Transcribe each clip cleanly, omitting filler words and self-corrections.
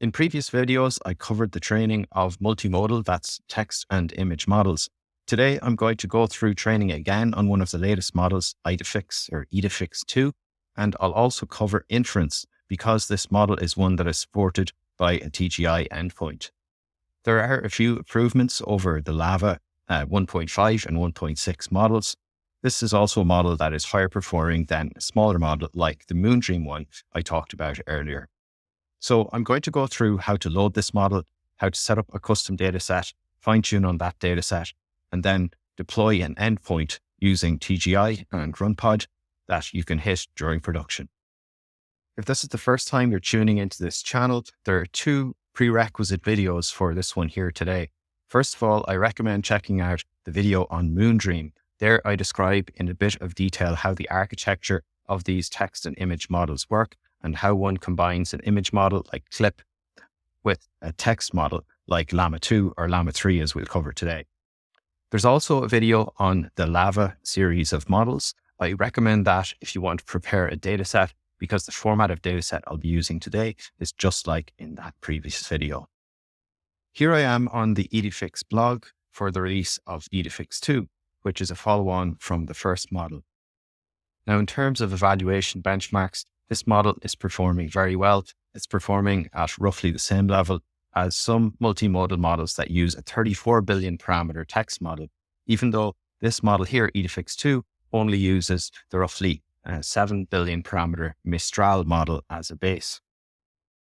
In previous videos, I covered the training of multimodal, that's text and image models. Today, I'm going to go through training again on one of the latest models, IDEFICS or IDEFICS 2, and I'll also cover inference because this model is one that is supported by a TGI endpoint. There are a few improvements over the LLaVA 1.5 and 1.6 models. This is also a model that is higher performing than a smaller model like the Moondream one I talked about earlier. So I'm going to go through how to load this model, how to set up a custom data set, fine tune on that data set, and then deploy an endpoint using TGI and RunPod that you can hit during production. If this is the first time you're tuning into this channel, there are two prerequisite videos for this one here today. First of all, I recommend checking out the video on Moondream. There I describe in a bit of detail how the architecture of these text and image models work and how one combines an image model like Clip with a text model like Llama 2 or Llama 3 as we'll cover today. There's also a video on the LLaVA series of models. I recommend that if you want to prepare a data set because the format of data set I'll be using today is just like in that previous video. Here I am on the IDEFICS blog for the release of IDEFICS 2, which is a follow-on from the first model. Now, in terms of evaluation benchmarks, this model is performing very well. It's performing at roughly the same level as some multimodal models that use a 34 billion parameter text model, even though this model here, IDEFICS 2, only uses the roughly 7 billion parameter Mistral model as a base.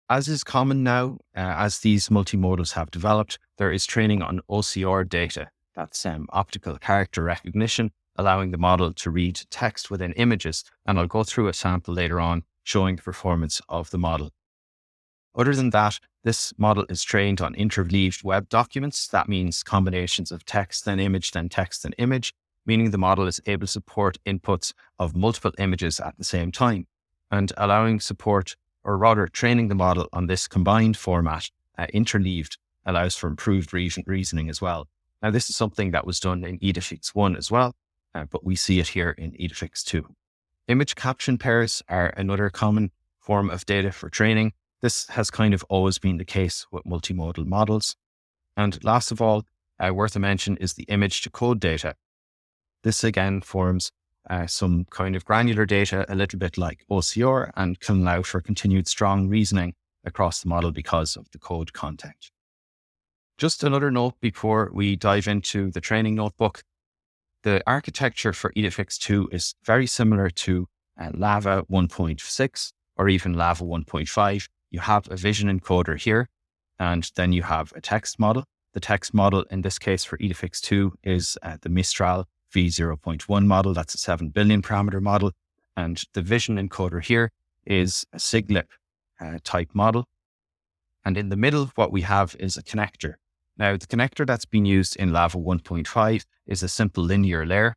As is common now, as these multimodals have developed, there is training on OCR data. That's optical character recognition, allowing the model to read text within images. And I'll go through a sample later on showing the performance of the model. Other than that, this model is trained on interleaved web documents. That means combinations of text and image, then text and image, meaning the model is able to support inputs of multiple images at the same time, and allowing support, or rather training the model on this combined format, interleaved, allows for improved reasoning as well. Now, this is something that was done in IDEFICS 1 as well, but we see it here in IDEFICS 2. Image caption pairs are another common form of data for training. This has kind of always been the case with multimodal models. And last of all, worth a mention is the image to code data. This again forms some kind of granular data, a little bit like OCR, and can allow for continued strong reasoning across the model because of the code content. Just another note before we dive into the training notebook. The architecture for IDEFICS 2 is very similar to LLaVA 1.6 or even LLaVA 1.5. You have a vision encoder here, and then you have a text model. The text model in this case for IDEFICS 2 is the Mistral V0.1 model. That's a 7 billion parameter model. And the vision encoder here is a SIGLIP type model. And in the middle, what we have is a connector. Now, the connector that's been used in LLaVA 1.5 is a simple linear layer.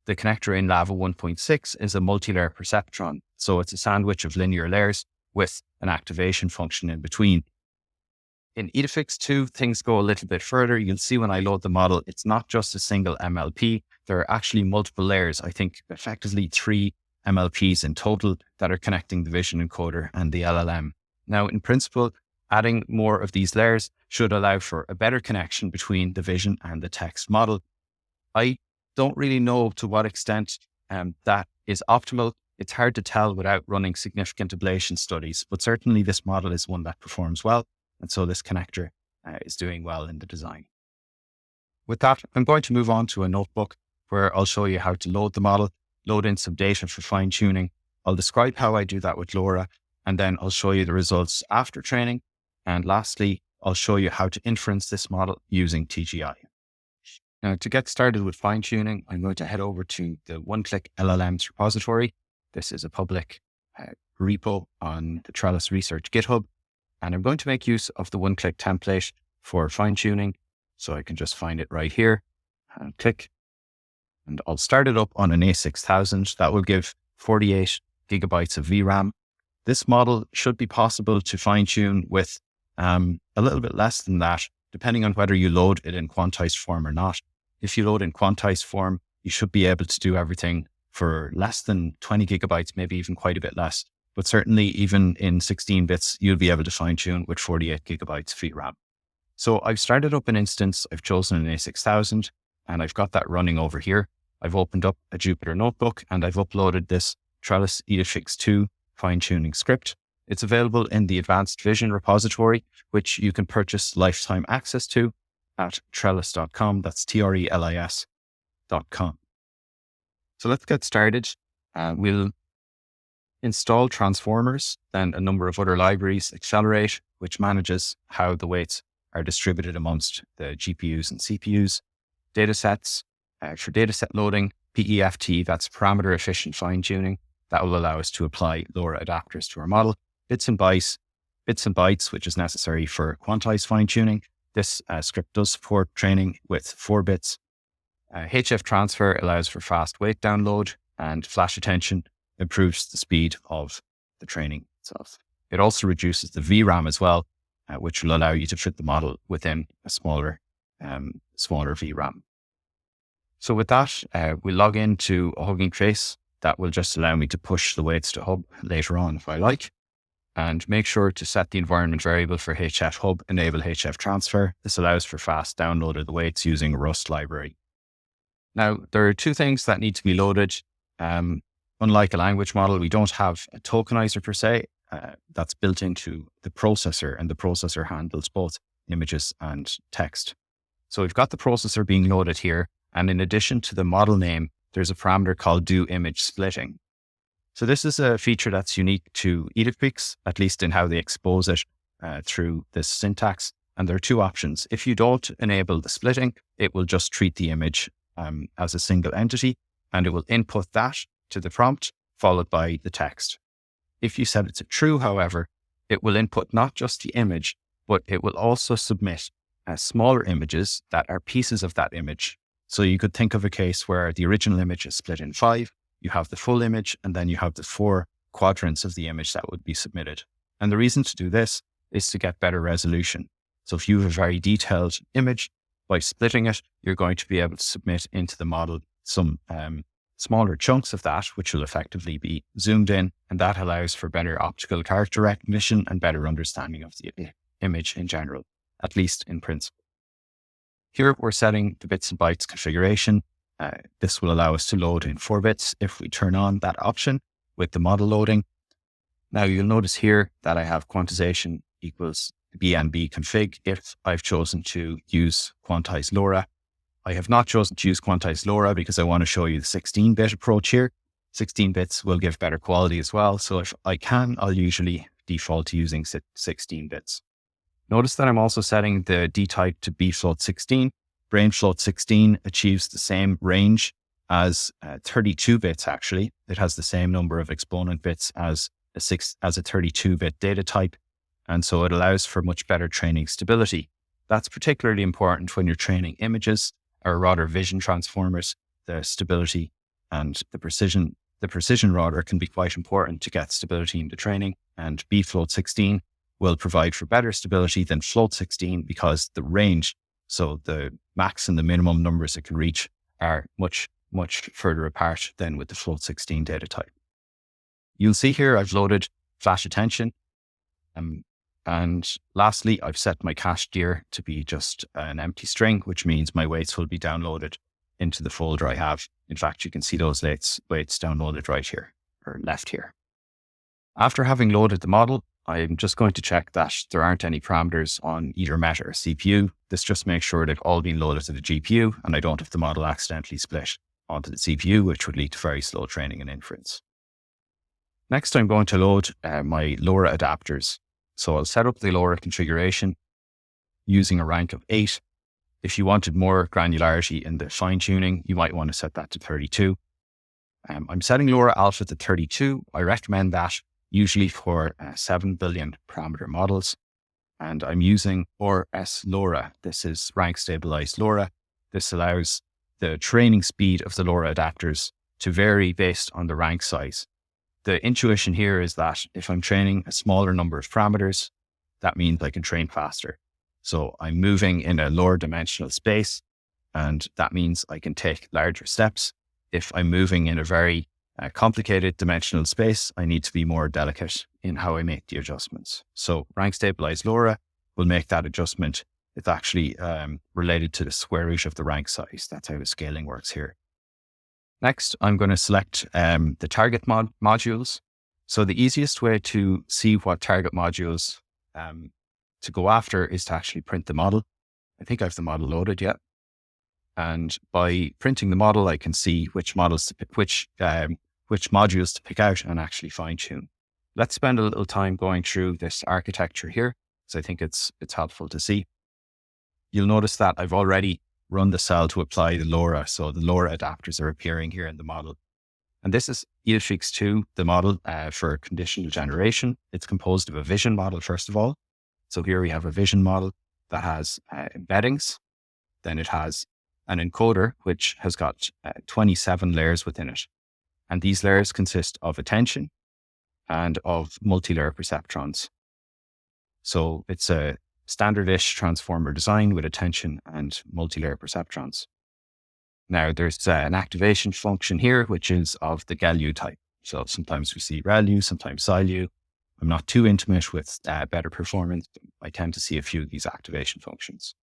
The connector in LLaVA 1.6 is a multi-layer perceptron. So it's a sandwich of linear layers with an activation function in between. In IDEFICS 2, things go a little bit further. You'll see when I load the model, it's not just a single MLP. There are actually multiple layers. I think effectively 3 MLPs in total that are connecting the vision encoder and the LLM. Now, in principle, adding more of these layers should allow for a better connection between the vision and the text model. I don't really know to what extent that is optimal. It's hard to tell without running significant ablation studies, but certainly this model is one that performs well. And so this connector is doing well in the design. With that, I'm going to move on to a notebook where I'll show you how to load the model, load in some data for fine tuning. I'll describe how I do that with LoRA, and then I'll show you the results after training. And lastly, I'll show you how to inference this model using TGI. Now, to get started with fine tuning, I'm going to head over to the one-click LLMs repository. This is a public repo on the Trelis Research GitHub. And I'm going to make use of the one-click template for fine tuning. So I can just find it right here and click. And I'll start it up on an A6000. That will give 48 gigabytes of VRAM. This model should be possible to fine tune with a little bit less than that, depending on whether you load it in quantized form or not. If you load in quantized form, you should be able to do everything for less than 20 gigabytes, maybe even quite a bit less. but certainly even in 16 bits, you'll be able to fine tune with 48 gigabytes of VRAM. So I've started up an instance. I've chosen an A6000 and I've got that running over here. I've opened up a Jupyter notebook and I've uploaded this Trelis IDEFICS 2 fine tuning script. It's available in the Advanced Vision repository, which you can purchase lifetime access to at trelis.com. That's trelis.com. So let's get started. We'll install transformers, then a number of other libraries, Accelerate, which manages how the weights are distributed amongst the GPUs and CPUs, datasets for dataset loading, PEFT, that's parameter efficient fine tuning. That will allow us to apply LoRa adapters to our model. Bits and bytes, which is necessary for quantized fine tuning. This script does support training with 4 bits. HF transfer allows for fast weight download, and flash attention improves the speed of the training itself. It also reduces the VRAM as well, which will allow you to fit the model within a smaller VRAM. So with that, we'll log into a Hugging Face. That will just allow me to push the weights to hub later on if I like. And make sure to set the environment variable for HF hub, enable HF transfer. This allows for fast download of the weights using a Rust library. Now, there are 2 things that need to be loaded. Unlike a language model, we don't have a tokenizer per se. That's built into the processor, and the processor handles both images and text. So we've got the processor being loaded here. And in addition to the model name, there's a parameter called do image splitting. So this is a feature that's unique to IDEFICS, at least in how they expose it through this syntax. And there are 2 options. If you don't enable the splitting, it will just treat the image as a single entity, and it will input that to the prompt, followed by the text. If you set it to true, however, it will input not just the image, but it will also submit smaller images that are pieces of that image. So you could think of a case where the original image is split in 5, you have the full image, and then you have the 4 quadrants of the image that would be submitted. And the reason to do this is to get better resolution. So if you have a very detailed image, by splitting it, you're going to be able to submit into the model some smaller chunks of that, which will effectively be zoomed in, and that allows for better optical character recognition and better understanding of the image in general, at least in principle. Here we're setting the bits and bytes configuration. This will allow us to load in 4 bits if we turn on that option with the model loading. Now you'll notice here that I have quantization equals BNB config if I've chosen to use quantized LoRa. I have not chosen to use quantized LoRa because I want to show you the 16-bit approach here. 16 bits will give better quality as well. So if I can, I'll usually default to using 16 bits. Notice that I'm also setting the D type to BFloat 16. BrainFloat 16 achieves the same range as 32 bits actually. It has the same number of exponent bits as a 32-bit data type. And so it allows for much better training stability. That's particularly important when you're training images, or rather vision transformers. The stability and the precision rather can be quite important to get stability into training. And BFloat 16 will provide for better stability than Float 16 because the range, so the max and the minimum numbers it can reach, are much, much further apart than with the Float 16 data type. You'll see here I've loaded flash attention. And lastly, I've set my cached dir to be just an empty string, which means my weights will be downloaded into the folder I have. In fact, you can see those weights downloaded right here, or left here. After having loaded the model, I'm just going to check that there aren't any parameters on either Meta or CPU. This just makes sure they've all been loaded to the GPU and I don't have the model accidentally split onto the CPU, which would lead to very slow training and inference. Next, I'm going to load my LoRa adapters. So I'll set up the LoRa configuration using a rank of 8. If you wanted more granularity in the fine tuning, you might want to set that to 32. I'm setting LoRa alpha to 32. I recommend that usually for 7 billion parameter models. And I'm using RS LoRa. This is rank stabilized LoRa. This allows the training speed of the LoRa adapters to vary based on the rank size. The intuition here is that if I'm training a smaller number of parameters, that means I can train faster. So I'm moving in a lower dimensional space, and that means I can take larger steps. If I'm moving in a very complicated dimensional space, I need to be more delicate in how I make the adjustments. So rank stabilized LoRA will make that adjustment. It's actually related to the square root of the rank size. That's how the scaling works here. Next, I'm going to select the target modules. So the easiest way to see what target modules to go after is to actually print the model. I think I have the model loaded yet. And by printing the model, I can see which models to pick, which modules to pick out and actually fine tune. Let's spend a little time going through this architecture here, because I think it's helpful to see. You'll notice that I've already run the cell to apply the LoRA. So the LoRA adapters are appearing here in the model. And this is IDEFICS 2, the model for conditional generation. It's composed of a vision model, first of all. So here we have a vision model that has embeddings. Then it has an encoder, which has got 27 layers within it. And these layers consist of attention and of multi-layer perceptrons. So it's a standard-ish transformer design with attention and multi-layer perceptrons. Now there's an activation function here, which is of the GALU type. So sometimes we see ReLU, sometimes SILU. I'm not too intimate with better performance. I tend to see a few of these activation functions.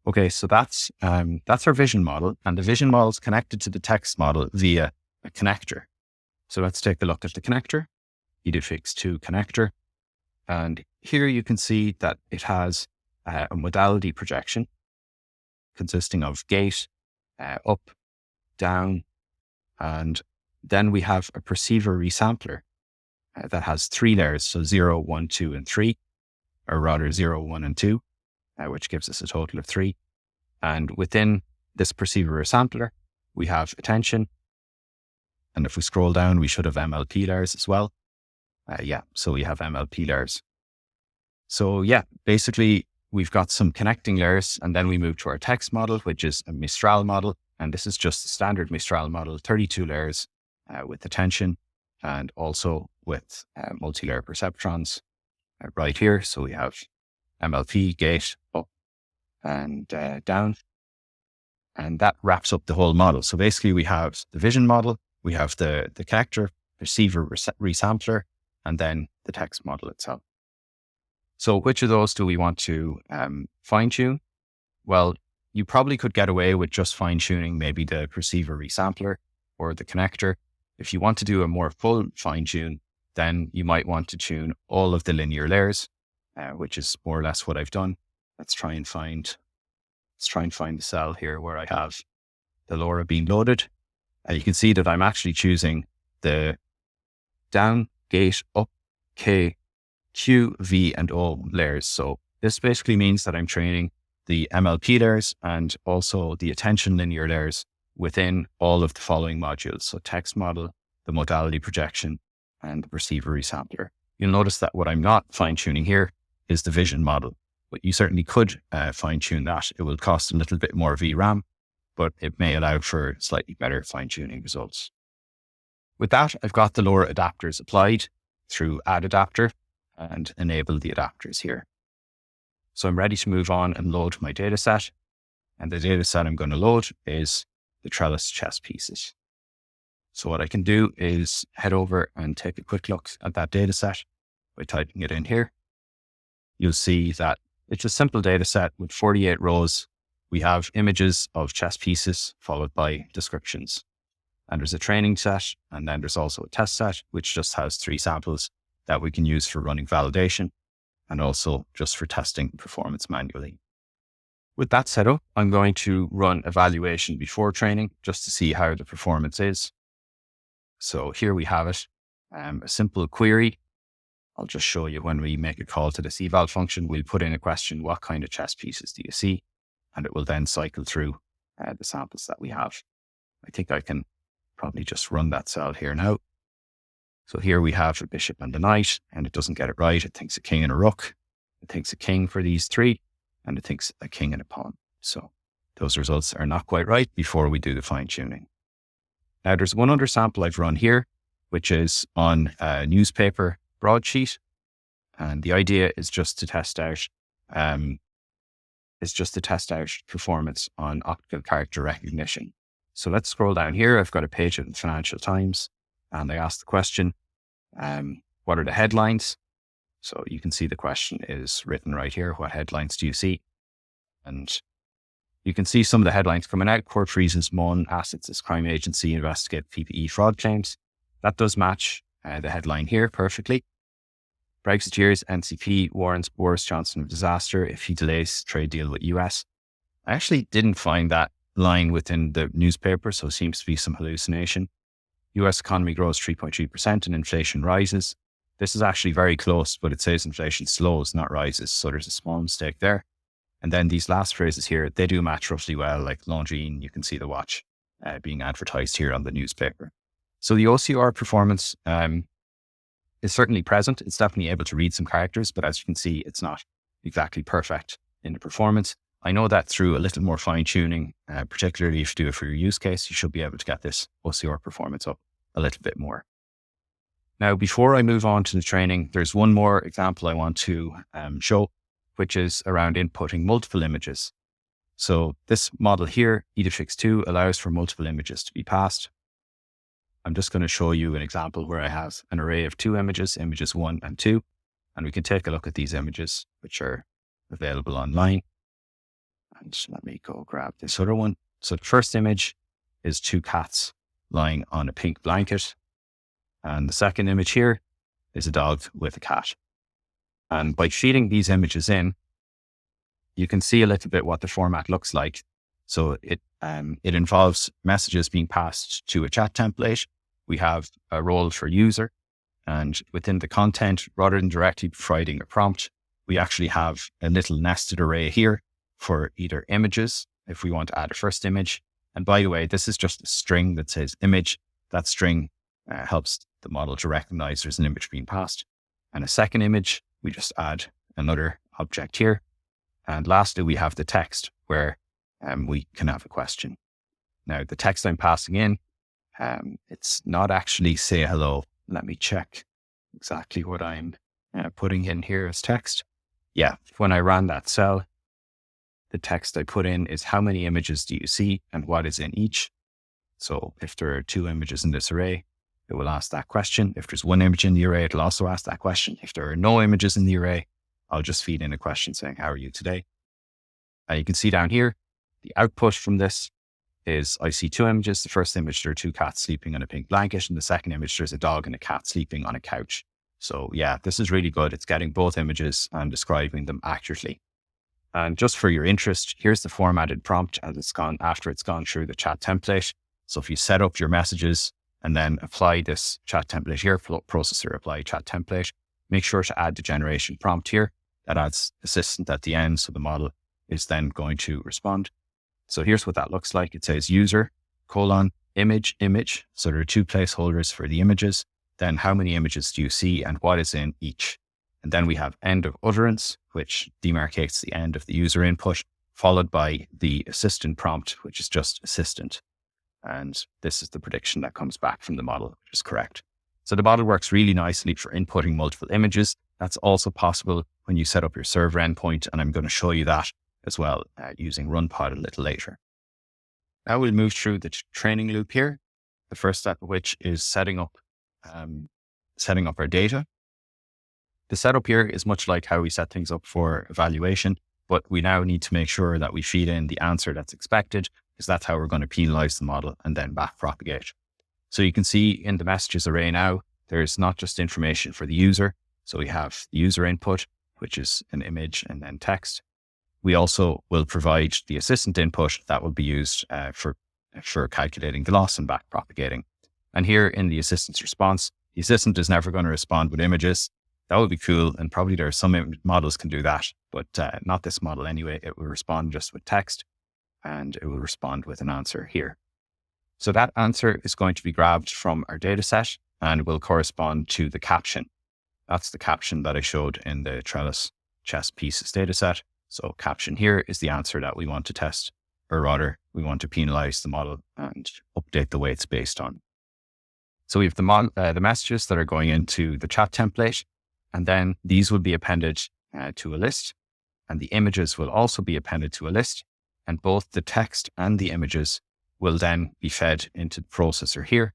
Okay, so that's our vision model, and the vision model is connected to the text model via a connector. So let's take a look at the connector, IDEFICS 2 connector. And here you can see that it has a modality projection consisting of gate, up, down, and then we have a perceiver resampler that has 3 layers, so 0, 1, 2, and 3, or rather 0, 1, and 2, which gives us a total of 3. And within this perceiver resampler, we have attention. And if we scroll down, we should have MLP layers as well. So we have MLP layers. So basically we've got some connecting layers, and then we move to our text model, which is a Mistral model. And this is just a standard Mistral model, 32 layers with attention and also with multi-layer perceptrons right here. So we have MLP, gate, up and down. And that wraps up the whole model. So basically we have the vision model, we have the connector, perceiver resampler, and then the text model itself. So which of those do we want to fine tune? Well, you probably could get away with just fine tuning maybe the perceiver resampler or the connector. If you want to do a more full fine tune, then you might want to tune all of the linear layers, which is more or less what I've done. Let's try and find the cell here where I have the LoRA being loaded. You can see that I'm actually choosing the down, gate, up, K, Q, V, and O layers. So this basically means that I'm training the MLP layers and also the attention linear layers within all of the following modules. So text model, the modality projection, and the perceiver resampler. You'll notice that what I'm not fine tuning here is the vision model, but you certainly could fine tune that. It will cost a little bit more VRAM, but it may allow for slightly better fine tuning results. With that, I've got the LoRA adapters applied through add adapter and enable the adapters here. So I'm ready to move on and load my data set. And the data set I'm going to load is the Trelis chess pieces. So what I can do is head over and take a quick look at that data set by typing it in here. You'll see that it's a simple data set with 48 rows. We have images of chess pieces followed by descriptions. And there's a training set, and then there's also a test set, which just has 3 samples that we can use for running validation and also just for testing performance manually. With that set up, I'm going to run evaluation before training just to see how the performance is. So here we have it, a simple query. I'll just show you when we make a call to this eval function, we'll put in a question, what kind of chess pieces do you see? And it will then cycle through the samples that we have. I think I can probably just run that cell here now. So here we have a bishop and a knight, and it doesn't get it right. It thinks a king and a rook. It thinks a king for these 3, and it thinks a king and a pawn. So those results are not quite right before we do the fine tuning. Now there's one other sample I've run here, which is on a newspaper broadsheet. And the idea is just to test out, performance on optical character recognition. So let's scroll down here. I've got a page of the Financial Times. and I ask the question, what are the headlines? So you can see the question is written right here. What headlines do you see? And you can see some of the headlines coming out. Court freezes Mon assets as crime agency investigate PPE fraud claims. That does match the headline here perfectly. Brexiteers, NCP warns Boris Johnson of disaster if he delays trade deal with US. I actually didn't find that line within the newspaper, so it seems to be some hallucination. US economy grows 3.3% and inflation rises. This is actually very close, but it says inflation slows, not rises. So there's a small mistake there. And then these last phrases here, they do match roughly well, like Longines, you can see the watch being advertised here on the newspaper. So the OCR performance is certainly present. It's definitely able to read some characters, but as you can see, it's not exactly perfect in the performance. I know that through a little more fine tuning, particularly if you do it for your use case, you should be able to get this OCR performance up a little bit more. Now, before I move on to the training, there's one more example I want to show, which is around inputting multiple images. So this model here, IDEFICS 2, allows for multiple images to be passed. I'm just going to show you an example where I have an array of 2 images, images 1 and 2, and we can take a look at these images, which are available online. And let me go grab this other one. So the first image is 2 cats lying on a pink blanket. And the second image here is a dog with a cat. And by feeding these images in, you can see a little bit what the format looks like. So it involves messages being passed to a chat template. We have a role for user, and within the content, rather than directly providing a prompt, we actually have a little nested array here for either images, if we want to add a first image. And by the way, this is just a string that says image. That string helps the model to recognize there's an image being passed. And a second image, we just add another object here. And lastly, we have the text where we can have a question. Now, the text I'm passing in, it's not actually say hello. Let me check exactly what I'm putting in here as text. Yeah, when I ran that cell, the text I put in is how many images do you see and what is in each. So if there are 2 images in this array, it will ask that question. If there's 1 image in the array, it'll also ask that question. If there are no images in the array, I'll just feed in a question saying, how are you today? And you can see down here, the output from this is I see 2 images. The first image, there are 2 cats sleeping on a pink blanket. And the second image, there's a dog and a cat sleeping on a couch. So yeah, this is really good. It's getting both images and describing them accurately. And just for your interest, here's the formatted prompt as it's gone after it's gone through the chat template. So if you set up your messages and then apply this chat template here, processor apply chat template, make sure to add the generation prompt here. That adds assistant at the end. So the model is then going to respond. So here's what that looks like. It says user, image. So there are 2 placeholders for the images. Then how many images do you see and what is in each? And then we have end of utterance, which demarcates the end of the user input, followed by the assistant prompt, which is just assistant. And this is the prediction that comes back from the model, which is correct. So the model works really nicely for inputting multiple images. That's also possible when you set up your server endpoint. And I'm going to show you that as well using RunPod a little later. Now we'll move through the training loop here. The first step of which is setting up our data. The setup here is much like how we set things up for evaluation, but we now need to make sure that we feed in the answer that's expected, because that's how we're going to penalize the model and then back propagate. So you can see in the messages array now, there's not just information for the user. So we have the user input, which is an image and then text. We also will provide the assistant input that will be used for calculating the loss and back propagating. And here in the assistant's response, the assistant is never going to respond with images. That would be cool. And probably there are some models can do that, but not this model anyway. It will respond just with text and it will respond with an answer here. So that answer is going to be grabbed from our data set and will correspond to the caption. That's the caption that I showed in the Trelis chess pieces data set. So caption here is the answer that we want to test, or rather we want to penalize the model and update the weights based on. So we have the messages that are going into the chat template, and then these will be appended to a list, and the images will also be appended to a list, and both the text and the images will then be fed into the processor here,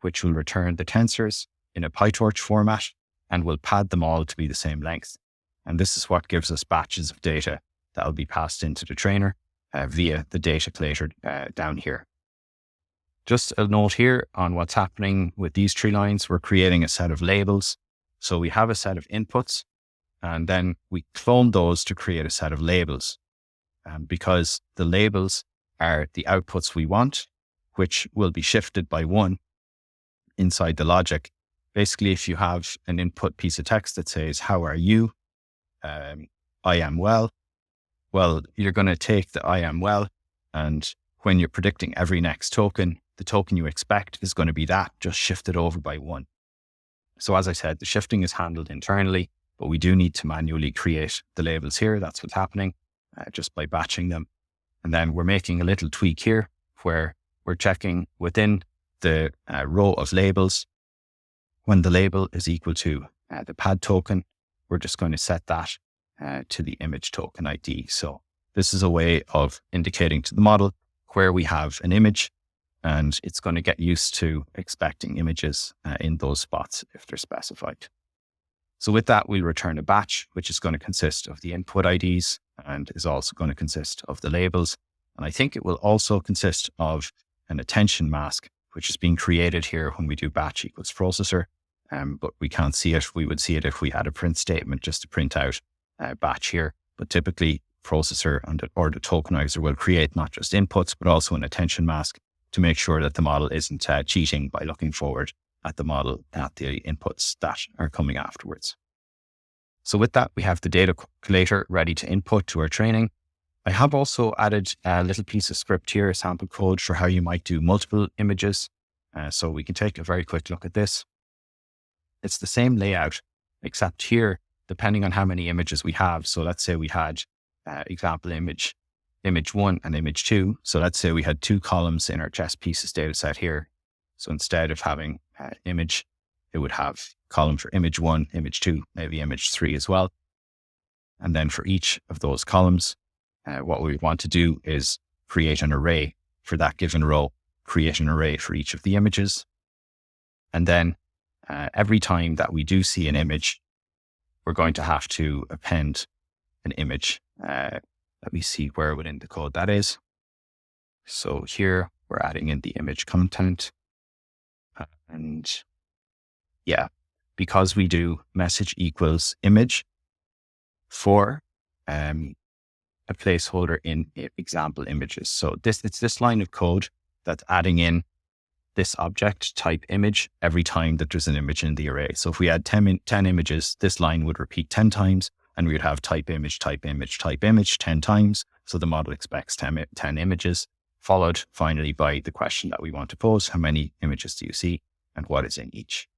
which will return the tensors in a PyTorch format and will pad them all to be the same length. And this is what gives us batches of data that will be passed into the trainer via the data collator down here. Just a note here on what's happening with these tree lines. We're creating a set of labels. So we have a set of inputs, and then we clone those to create a set of labels. Because the labels are the outputs we want, which will be shifted by 1 inside the logic. Basically, if you have an input piece of text that says, "How are you?" I am well. Well, you're going to take the "I am well," and when you're predicting every next token, the token you expect is going to be that, just shifted over by 1. So as I said, the shifting is handled internally, but we do need to manually create the labels here. That's what's happening just by batching them. And then we're making a little tweak here where we're checking within the row of labels, when the label is equal to the pad token, we're just going to set that to the image token ID. So this is a way of indicating to the model where we have an image, and it's going to get used to expecting images in those spots if they're specified. So with that, we'll return a batch, which is going to consist of the input IDs and is also going to consist of the labels. And I think it will also consist of an attention mask, which is being created here when we do batch equals processor. But we can't see it. We would see it if we had a print statement just to print out batch here. But typically, processor or the tokenizer will create not just inputs, but also an attention mask to make sure that the model isn't cheating by looking forward at the model at the inputs that are coming afterwards. So with that, we have the data collator ready to input to our training. I have also added a little piece of script here, a sample code for how you might do multiple images. So we can take a very quick look at this. It's the same layout, except here, depending on how many images we have. So let's say we had example image 1 and image 2. So let's say we had 2 columns in our chess pieces data set here. So instead of having image, it would have column for image 1, image 2, maybe image 3 as well. And then for each of those columns, what we want to do is create an array for that given row, create an array for each of the images. And then every time that we do see an image, we're going to have to append an image. Let me see where within the code that is. So here we're adding in the image content. And yeah, because we do message equals image for a placeholder in example images. So it's this line of code that's adding in this object type image every time that there's an image in the array. So if we had 10 images, this line would repeat 10 times, and we would have type image, type image, type image 10 times. So the model expects 10 images, followed finally by the question that we want to pose. How many images do you see and what is in each?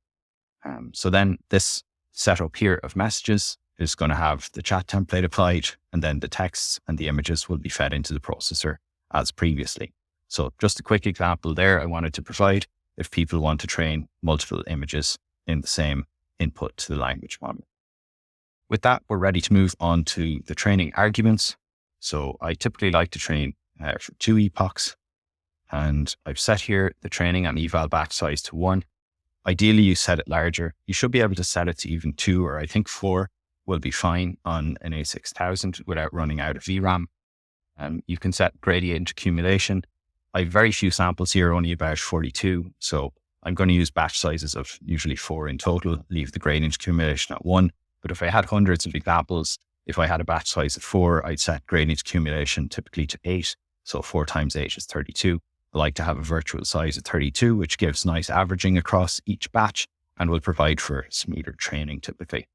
So then this setup here of messages is going to have the chat template applied, and then the texts and the images will be fed into the processor as previously. So just a quick example there I wanted to provide if people want to train multiple images in the same input to the language model. With that, we're ready to move on to the training arguments. So I typically like to train for 2 epochs, and I've set here the training and eval batch size to 1. Ideally, you set it larger. You should be able to set it to even 2, or I think 4 will be fine on an A6000 without running out of VRAM. You can set gradient accumulation. I have very few samples here, only about 42. So I'm going to use batch sizes of usually 4 in total, leave the gradient accumulation at 1. But if I had hundreds of examples, if I had a batch size of 4, I'd set gradient accumulation typically to 8. So 4 times 8 is 32. I like to have a virtual size of 32, which gives nice averaging across each batch and will provide for smoother training typically.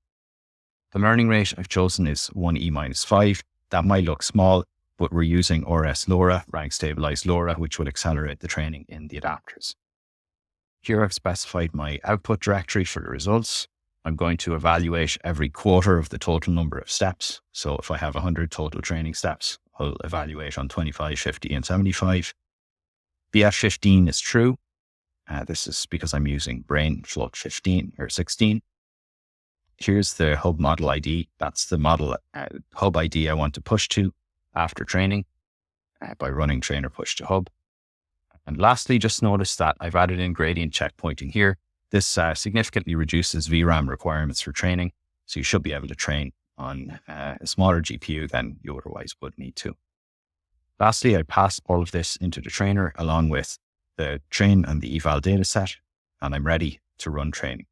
The learning rate I've chosen is 1E-5. That might look small, but we're using RS LoRA, rank stabilized LoRA, which will accelerate the training in the adapters. Here I've specified my output directory for the results. I'm going to evaluate every quarter of the total number of steps. So if I have 100 total training steps, I'll evaluate on 25, 50, and 75. BF15 is true. This is because I'm using brain float 15 or 16. Here's the hub model ID. That's the model hub ID I want to push to after training by running trainer push to hub. And lastly, just notice that I've added in gradient checkpointing here. This significantly reduces VRAM requirements for training. So you should be able to train on a smaller GPU than you otherwise would need to. Lastly, I pass all of this into the trainer along with the train and the eval data set, and I'm ready to run training.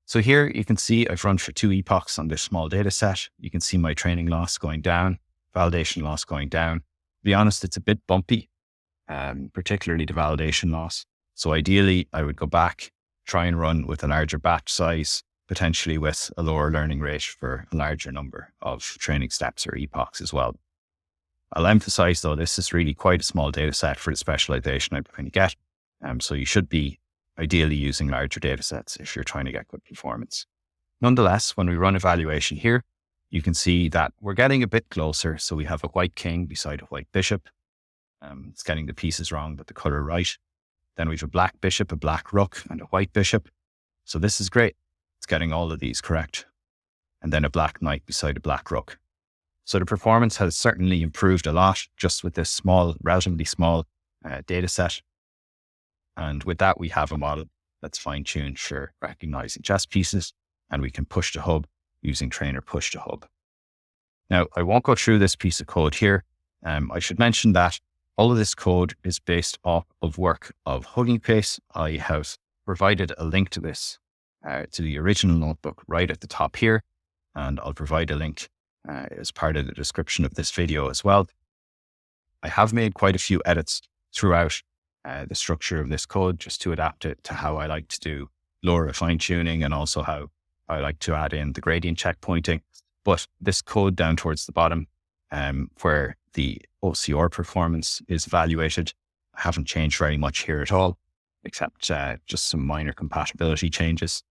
So here you can see I've run for 2 epochs on this small data set. You can see my training loss going down, validation loss going down. To be honest, it's a bit bumpy, particularly the validation loss. So ideally, I would go back, try and run with a larger batch size, potentially with a lower learning rate for a larger number of training steps or epochs as well. I'll emphasize though, this is really quite a small data set for the specialization I'm going to get. So you should be ideally using larger data sets if you're trying to get good performance. Nonetheless, when we run evaluation here, you can see that we're getting a bit closer. So we have a white king beside a white bishop. It's getting the pieces wrong, but the color right. Then we have a black bishop, a black rook, and a white bishop. So this is great. It's getting all of these correct. And then a black knight beside a black rook. So the performance has certainly improved a lot just with this small, relatively small data set. And with that, we have a model that's fine-tuned for recognizing chess pieces, and we can push to hub using trainer push to hub. Now, I won't go through this piece of code here. I should mention that all of this code is based off of work of Hugging Face. I have provided a link to this, to the original notebook right at the top here, and I'll provide a link as part of the description of this video as well. I have made quite a few edits throughout the structure of this code just to adapt it to how I like to do LoRA fine-tuning and also how I like to add in the gradient checkpointing. But this code down towards the bottom, where the OCR performance is evaluated, I haven't changed very much here at all, except just some minor compatibility changes.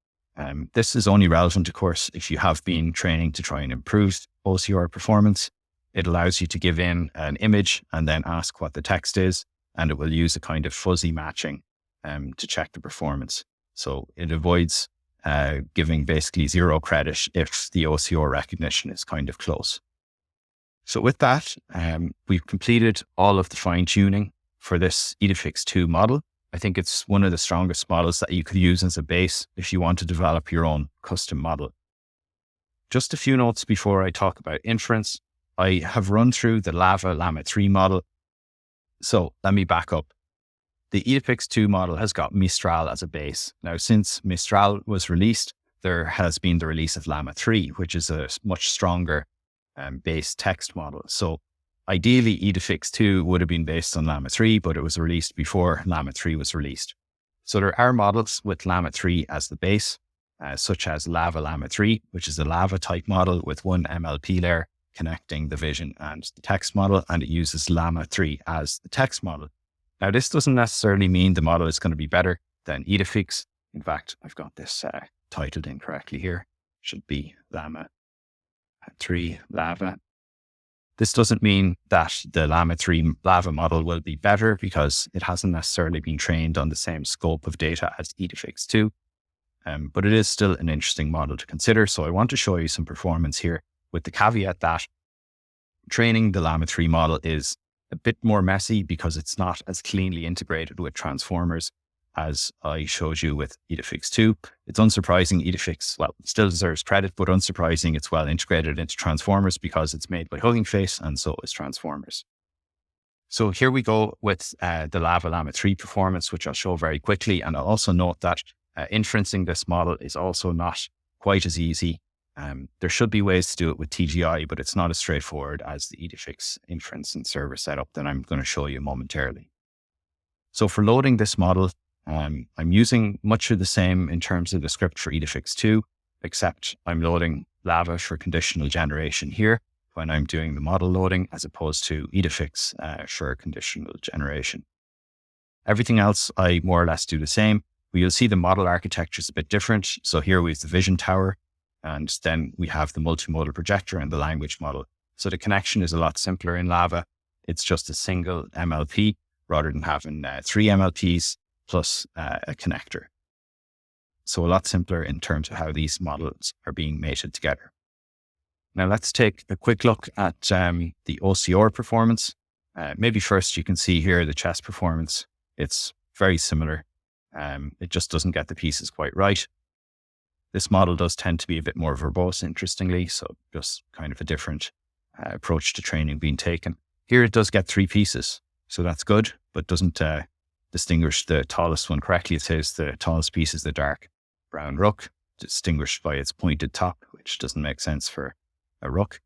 This is only relevant, of course, if you have been training to try and improve OCR performance. It allows you to give in an image and then ask what the text is, and it will use a kind of fuzzy matching to check the performance. So it avoids giving basically 0 credit if the OCR recognition is kind of close. So with that, we've completed all of the fine tuning for this IDEFICS 2 model. I think it's one of the strongest models that you could use as a base if you want to develop your own custom model. Just a few notes before I talk about inference. I have run through the LLaVA Llama 3 model. So let me back up. The IDEFICS 2 model has got Mistral as a base. Now, since Mistral was released, there has been the release of Llama 3, which is a much stronger base text model. So ideally, IDEFICS 2 would have been based on Llama 3, but it was released before Llama 3 was released. So there are models with Llama 3 as the base, such as LLaVA Llama 3, which is a LLaVA type model with one MLP layer connecting the vision and the text model, and it uses Llama 3 as the text model. Now, this doesn't necessarily mean the model is going to be better than IDEFICS. In fact, I've got this titled incorrectly here. It should be Llama 3 LLaVA. This doesn't mean that the Llama 3 LLaVA model will be better because it hasn't necessarily been trained on the same scope of data as IDEFICS 2. But it is still an interesting model to consider. So I want to show you some performance here with the caveat that training the Llama 3 model is a bit more messy because it's not as cleanly integrated with transformers as I showed you with IDEFICS 2. It's unsurprising IDEFICS, well, still deserves credit, but unsurprising it's well integrated into transformers because it's made by Hugging Face and so is transformers. So here we go with the LLaVA Llama 3 performance, which I'll show very quickly. And I'll also note that inferencing this model is also not quite as easy. There should be ways to do it with TGI, but it's not as straightforward as the IDEFICS inference and server setup that I'm going to show you momentarily. So for loading this model, I'm using much of the same in terms of the script for IDEFICS 2, except I'm loading LLaVA for conditional generation here when I'm doing the model loading, as opposed to IDEFICS for conditional generation. Everything else, I more or less do the same. You'll see the model architecture is a bit different. So here we have the vision tower, and then we have the multimodal projector and the language model. So the connection is a lot simpler in LLaVA. It's just a single MLP rather than having 3 MLPs plus a connector. So a lot simpler in terms of how these models are being mated together. Now let's take a quick look at the OCR performance. Maybe first you can see here the chess performance It's very similar. It just doesn't get the pieces quite right. This model does tend to be a bit more verbose, interestingly, so just kind of a different approach to training being taken. Here it does get 3 pieces, so that's good, but doesn't distinguish the tallest one correctly. It says the tallest piece is the dark brown rook, distinguished by its pointed top, which doesn't make sense for a rook.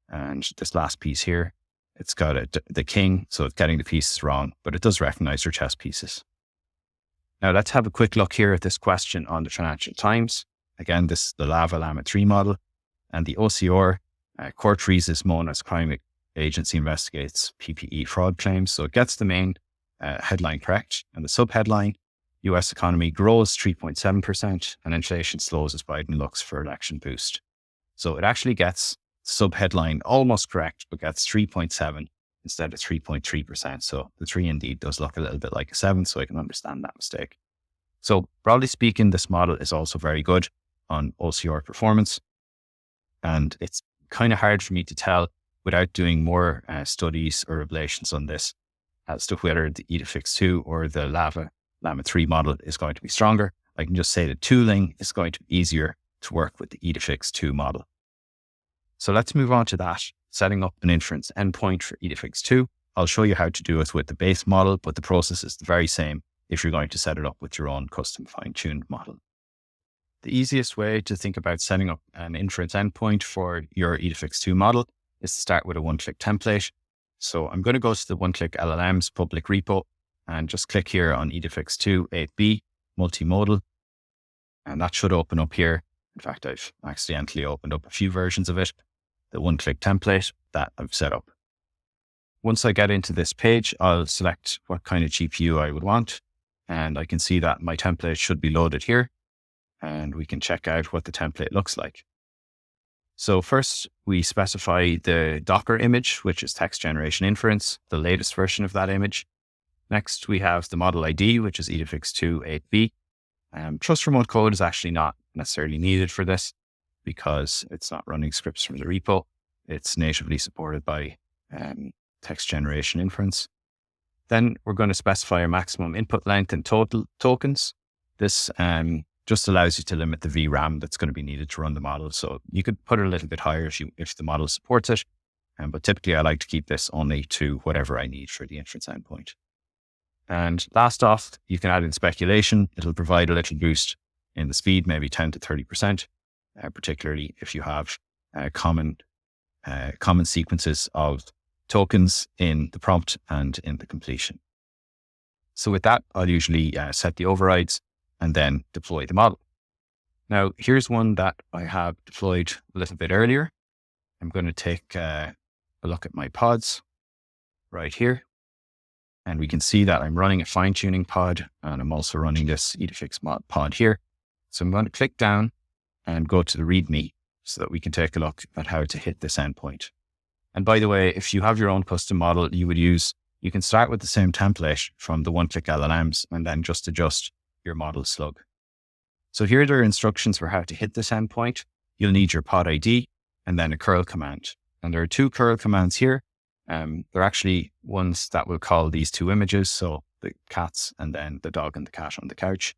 And this last piece here, it's got the king, so it's getting the pieces wrong, but it does recognize your chess pieces. Now let's have a quick look here at this question on the Financial Times. Again, this is the LLaVA Llama 3 model, and the OCR, Court Trelis Mona's crime agency investigates PPE fraud claims. So it gets the main headline correct, and the subheadline, US economy grows 3.7% and inflation slows as Biden looks for election boost. So it actually gets subheadline almost correct, but gets 3.7 instead of 3.3%. So the 3 indeed does look a little bit like a 7, so I can understand that mistake. So broadly speaking, this model is also very good on OCR performance. And it's kind of hard for me to tell without doing more studies or revelations on this as to whether the IDEFICS 2 or the LLaVA Llama 3 model is going to be stronger. I can just say the tooling is going to be easier to work with the IDEFICS 2 model. So let's move on to that. Setting up an inference endpoint for IDEFICS 2. I'll show you how to do it with the base model, but the process is the very same if you're going to set it up with your own custom fine-tuned model. The easiest way to think about setting up an inference endpoint for your IDEFICS 2 model is to start with a one-click template. So I'm going to go to the one-click LLMs public repo and just click here on IDEFICS 2 8B multi-modal. And that should open up here. In fact, I've accidentally opened up a few versions of it. The one-click template that I've set up. Once I get into this page, I'll select what kind of GPU I would want. And I can see that my template should be loaded here. And we can check out what the template looks like. So first, we specify the Docker image, which is text generation inference, the latest version of that image. Next, we have the model ID, which is IDEFICS 2 8B. Trust remote code is actually not necessarily needed for this because it's not running scripts from the repo. It's natively supported by text generation inference. Then we're going to specify a maximum input length and total tokens. This just allows you to limit the VRAM that's going to be needed to run the model. So you could put it a little bit higher if the model supports it. But typically I like to keep this only to whatever I need for the inference endpoint. And last off, you can add in speculation. It'll provide a little boost in the speed, maybe 10 to 30%, particularly if you have common sequences of tokens in the prompt and in the completion. So with that, I'll usually set the overrides and then deploy the model. Now, here's one that I have deployed a little bit earlier. I'm going to take a look at my pods right here. And we can see that I'm running a fine-tuning pod, and I'm also running this IDEFICS pod here. So I'm going to click down and go to the README so that we can take a look at how to hit this endpoint. And by the way, if you have your own custom model you can start with the same template from the one-click LLMs and then just adjust your model slug. So here are instructions for how to hit this endpoint. You'll need your pod ID and then a curl command. And there are 2 curl commands here. They're actually ones that will call these 2 images. So the cats and then the dog and the cat on the couch.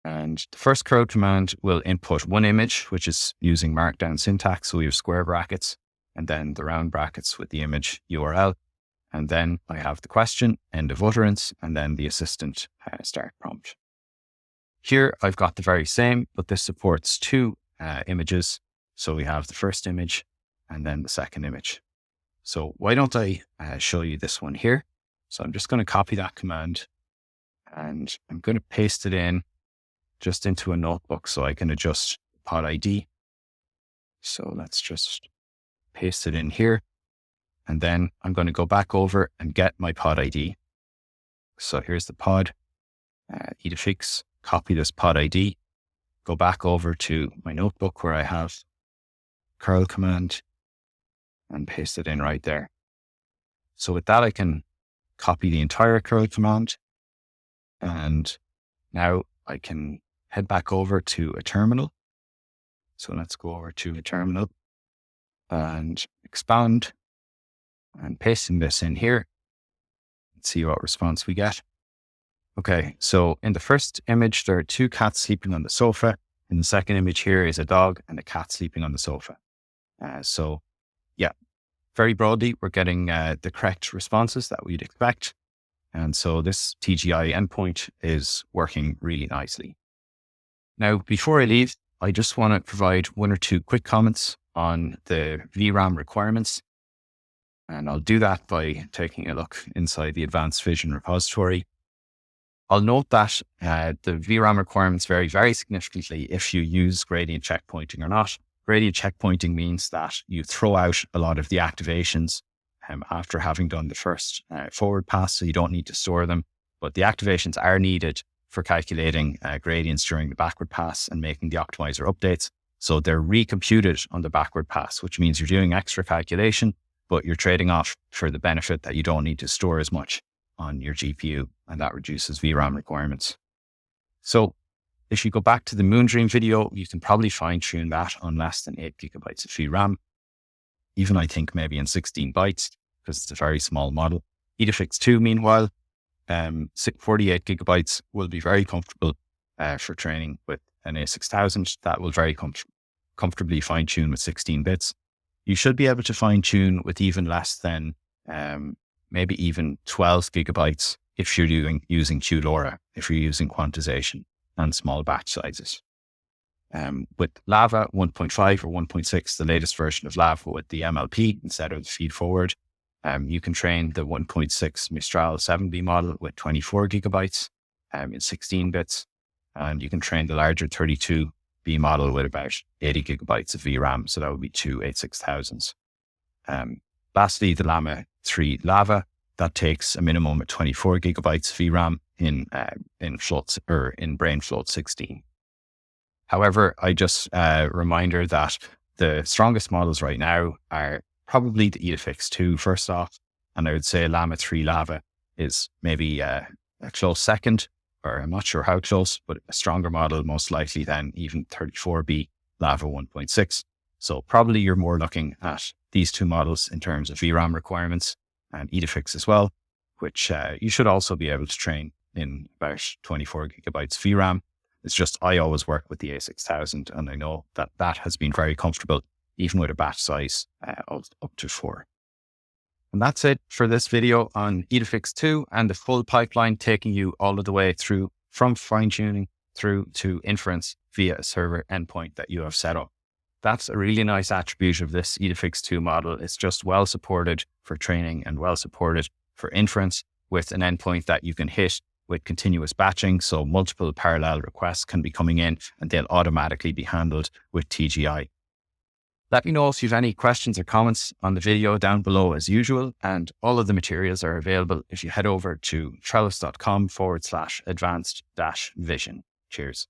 And the first curl command will input one image, which is using markdown syntax. So we have square brackets and then the round brackets with the image URL. And then I have the question, end of utterance, and then the assistant start prompt. Here I've got the very same, but this supports 2 images. So we have the first image and then the second image. So why don't I show you this one here? So I'm just going to copy that command and I'm going to paste it in just into a notebook so I can adjust pod ID. So let's just paste it in here. And then I'm going to go back over and get my pod ID. So here's the pod, IDEFICS, copy this pod ID, go back over to my notebook where I have curl command and paste it in right there. So with that, I can copy the entire curl command. And now I can head back over to a terminal. So let's go over to a terminal and expand and pasting this in here. Let's see what response we get. Okay, so in the first image, there are two cats sleeping on the sofa. In the second image here is a dog and a cat sleeping on the sofa. So yeah, very broadly, we're getting the correct responses that we'd expect. And so this TGI endpoint is working really nicely. Now, before I leave, I just want to provide one or two quick comments on the VRAM requirements. And I'll do that by taking a look inside the Advanced Vision repository. I'll note that the VRAM requirements vary very significantly if you use gradient checkpointing or not. Gradient checkpointing means that you throw out a lot of the activations after having done the first forward pass, so you don't need to store them. But the activations are needed for calculating gradients during the backward pass and making the optimizer updates. So they're recomputed on the backward pass, which means you're doing extra calculation, but you're trading off for the benefit that you don't need to store as much on your GPU, and that reduces VRAM requirements. So if you go back to the Moondream video, you can probably fine tune that on less than 8 gigabytes of VRAM. Even I think maybe in 16 bytes, because it's a very small model. IDEFICS 2, meanwhile, 48 gigabytes will be very comfortable for training with an A6000. That will very comfortably fine tune with 16 bits. You should be able to fine tune with even less than maybe even 12 gigabytes if you're using LoRA, if you're using quantization and small batch sizes. With LLaVA 1.5 or 1.6, the latest version of LLaVA with the MLP instead of the feed forward, you can train the 1.6 Mistral 7B model with 24 gigabytes in 16 bits, and you can train the larger 32B model with about 80 gigabytes of VRAM, so that would be two 86000s. Lastly, the Llama 3 LLaVA, that takes a minimum of 24 gigabytes of VRAM in floats or in BrainFloat 16. However, I just reminder that the strongest models right now are probably the IDEFICS 2 first off, and I would say Llama 3 LLaVA is maybe a close second, or I'm not sure how close, but a stronger model most likely than even 34B LLaVA 1.6. So probably you're more looking at these two models in terms of VRAM requirements and IDEFICS as well, which you should also be able to train in about 24 gigabytes VRAM. It's just I always work with the A6000, and I know that that has been very comfortable, even with a batch size of up to 4. And that's it for this video on IDEFICS 2 and the full pipeline, taking you all of the way through from fine-tuning through to inference via a server endpoint that you have set up. That's a really nice attribute of this IDEFICS 2 model. It's just well supported for training and well supported for inference with an endpoint that you can hit with continuous batching. So multiple parallel requests can be coming in and they'll automatically be handled with TGI. Let me know if you have any questions or comments on the video down below as usual. And all of the materials are available if you head over to trelis.com/advanced-vision. Cheers.